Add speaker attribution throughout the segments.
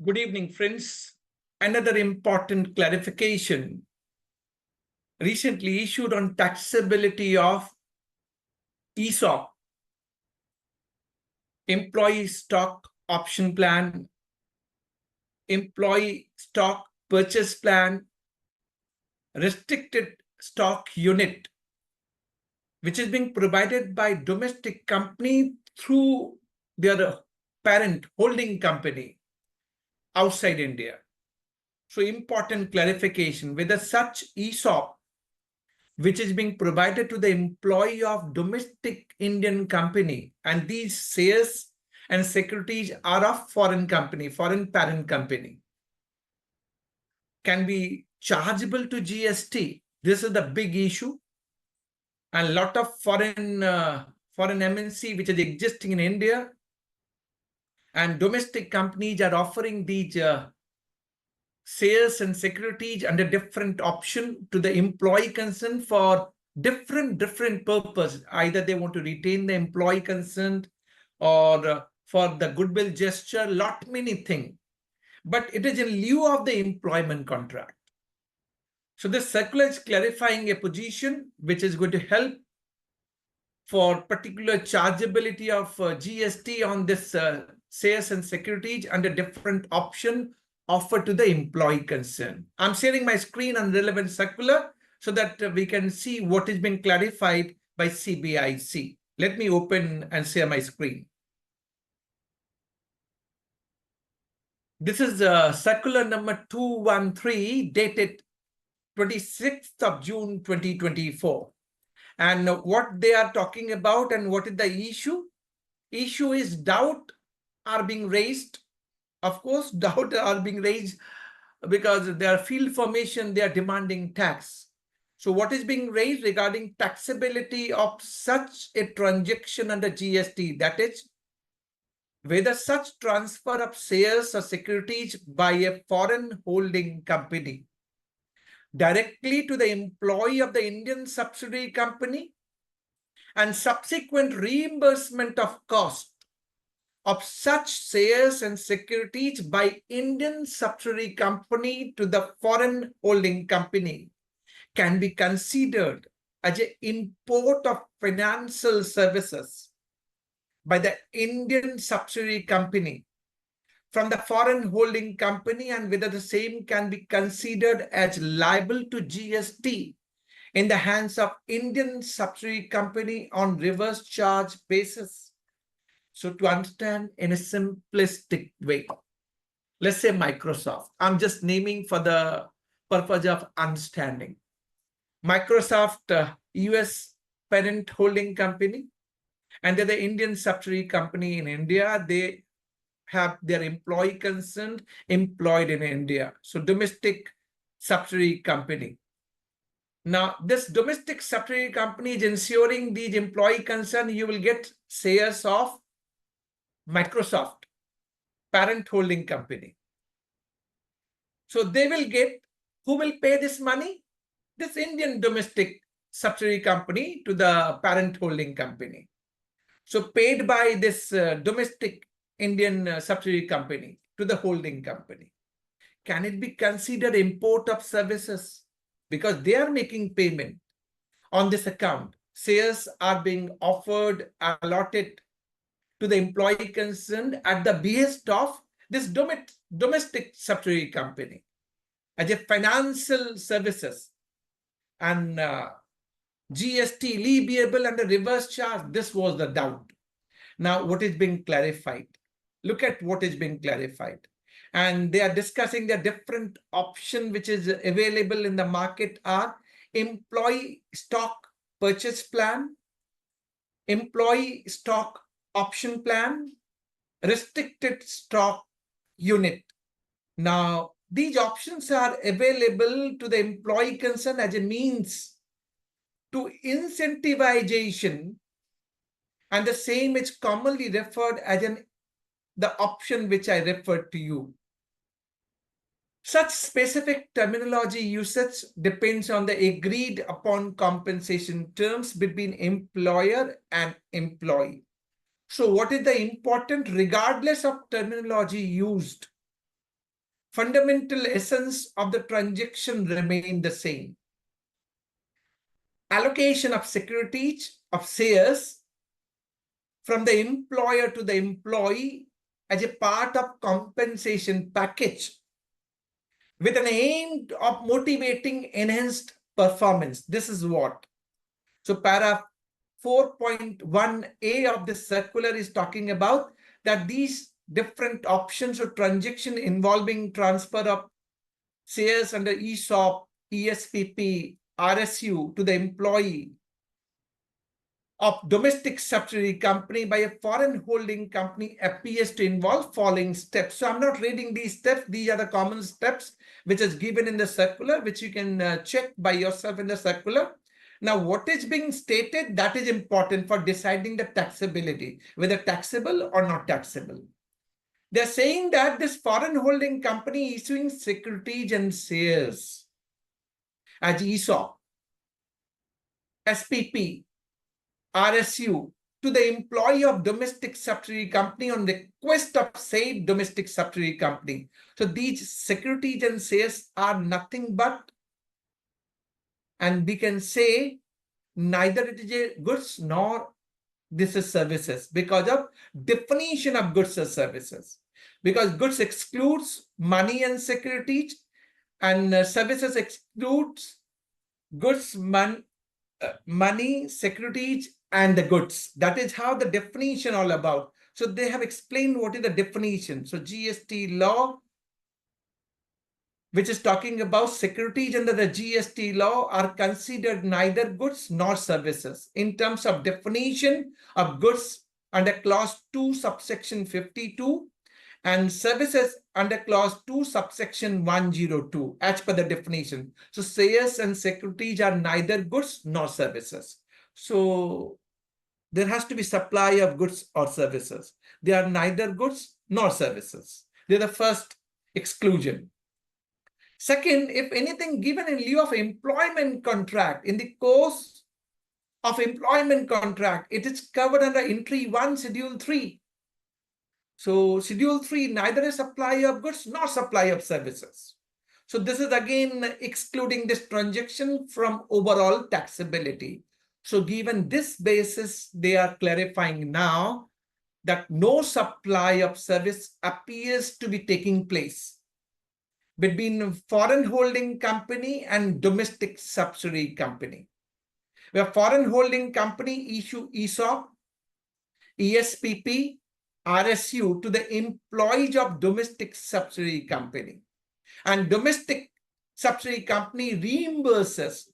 Speaker 1: Good evening, friends. Another important clarification recently issued on taxability of ESOP, Employee Stock Option Plan, Employee Stock Purchase Plan, Restricted Stock Unit, which is being provided by domestic company through their parent holding company outside India. So important clarification, whether such ESOP which is being provided to the employee of domestic Indian company, and these shares and securities are of foreign company, foreign parent company, can be chargeable to GST. This is the big issue. And a lot of foreign MNC which is existing in India and domestic companies are offering these shares and securities under different option to the employee concerned for different purpose. Either they want to retain the employee consent or for the goodwill gesture, lot many things. But it is in lieu of the employment contract. So this circular is clarifying a position which is going to help for particular chargeability of GST on this shares and securities under different option offered to the employee concerned. I'm sharing my screen on relevant circular so that we can see what is being clarified by CBIC. Let me open and share my screen. This is circular number 213 dated 26th of June 2024. And what they are talking about and what is the issue? Issue is doubt are being raised. Of course, doubt are being raised because their field formation, they are demanding tax. So what is being raised regarding taxability of such a transaction under GST? That is, whether such transfer of shares or securities by a foreign holding company directly to the employee of the Indian subsidiary company and subsequent reimbursement of cost of such shares and securities by Indian subsidiary company to the foreign holding company can be considered as an import of financial services by the Indian subsidiary company from the foreign holding company, and whether the same can be considered as liable to GST in the hands of Indian subsidiary company on reverse charge basis. So to understand in a simplistic way, let's say Microsoft. I'm just naming for the purpose of understanding. Microsoft, US parent holding company, and they're the Indian subsidiary company in India. They have their employee concerned employed in India. So domestic subsidiary company. Now, this domestic subsidiary company is ensuring these employee concern, you will get shares of Microsoft, parent holding company. So they will get, who will pay this money? This Indian domestic subsidiary company to the parent holding company. So paid by this domestic Indian subsidiary company to the holding company. Can it be considered import of services? Because they are making payment on this account. Shares are being offered, allotted to the employee concerned at the behest of this domestic subsidiary company as a financial services, and GST leviable under reverse charge. This was the doubt. Now, what is being clarified? Look at what is being clarified. And they are discussing the different option which is available in the market are employee stock purchase plan, employee stock option plan, restricted stock unit. Now, these options are available to the employee concerned as a means to incentivization, and the same is commonly referred as the option which I referred to you. Such specific terminology usage depends on the agreed upon compensation terms between employer and employee. So what is the important? Regardless of terminology used, fundamental essence of the transaction remain the same. Allocation of securities of shares from the employer to the employee as a part of compensation package with an aim of motivating enhanced performance. This is what. So paragraph 4.1a of the circular is talking about that these different options or transaction involving transfer of shares under ESOP, ESPP, RSU to the employee of domestic subsidiary company by a foreign holding company appears to involve following steps. So I'm not reading these steps. These are the common steps which is given in the circular, which you can check by yourself in the circular. Now, what is being stated, that is important for deciding the taxability, whether taxable or not taxable. They're saying that this foreign holding company issuing securities and shares as ESOP, SPP, RSU to the employee of domestic subsidiary company on request of said domestic subsidiary company. So these securities and shares are nothing but, and we can say neither it is a goods nor this is services because of definition of goods or services. Because goods excludes money and securities, and services excludes goods, money, securities, and the goods. That is how the definition all about. So they have explained what is the definition. So GST law, which is talking about securities under the GST law, are considered neither goods nor services in terms of definition of goods under clause 2 subsection 52 and services under clause 2 subsection 102 as per the definition. So shares and securities are neither goods nor services. So there has to be supply of goods or services. They are neither goods nor services. They're the first exclusion. Second, if anything given in lieu of employment contract, in the course of employment contract, it is covered under entry 1, schedule 3. So schedule 3, neither a supply of goods nor supply of services. So this is again excluding this transaction from overall taxability. So given this basis, they are clarifying now that no supply of service appears to be taking place between foreign holding company and domestic subsidiary company, where foreign holding company issue ESOP, ESPP, RSU to the employees of domestic subsidiary company, and domestic subsidiary company reimburses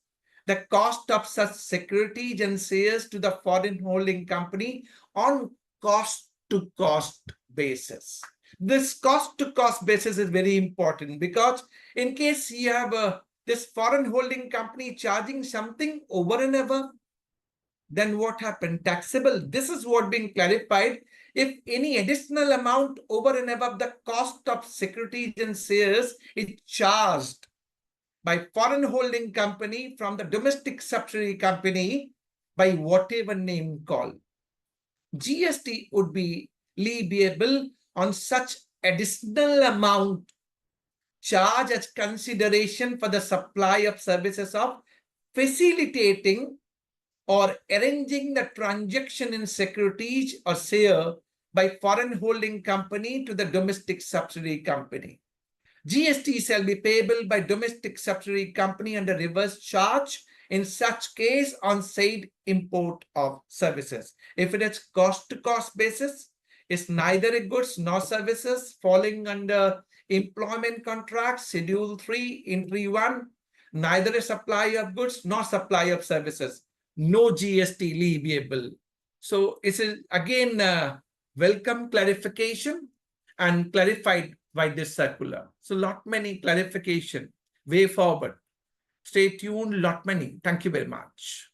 Speaker 1: the cost of such securities and shares to the foreign holding company on cost-to-cost basis. This cost-to-cost basis is very important because in case you have this foreign holding company charging something over and above, then what happened? Taxable. This is what being clarified. If any additional amount over and above the cost of securities and shares is charged by foreign holding company from the domestic subsidiary company by whatever name called, GST would be leviable on such additional amount charged as consideration for the supply of services of facilitating or arranging the transaction in securities or share by foreign holding company to the domestic subsidiary company. GST shall be payable by domestic subsidiary company under reverse charge in such case on said import of services. If it is cost-to-cost basis, it's neither a goods nor services falling under employment contract, schedule 3, entry 1, neither a supply of goods nor supply of services. No GST leviable. So it is again welcome clarification and clarified by this circular. So lot many clarification way forward. Stay tuned, lot many. Thank you very much.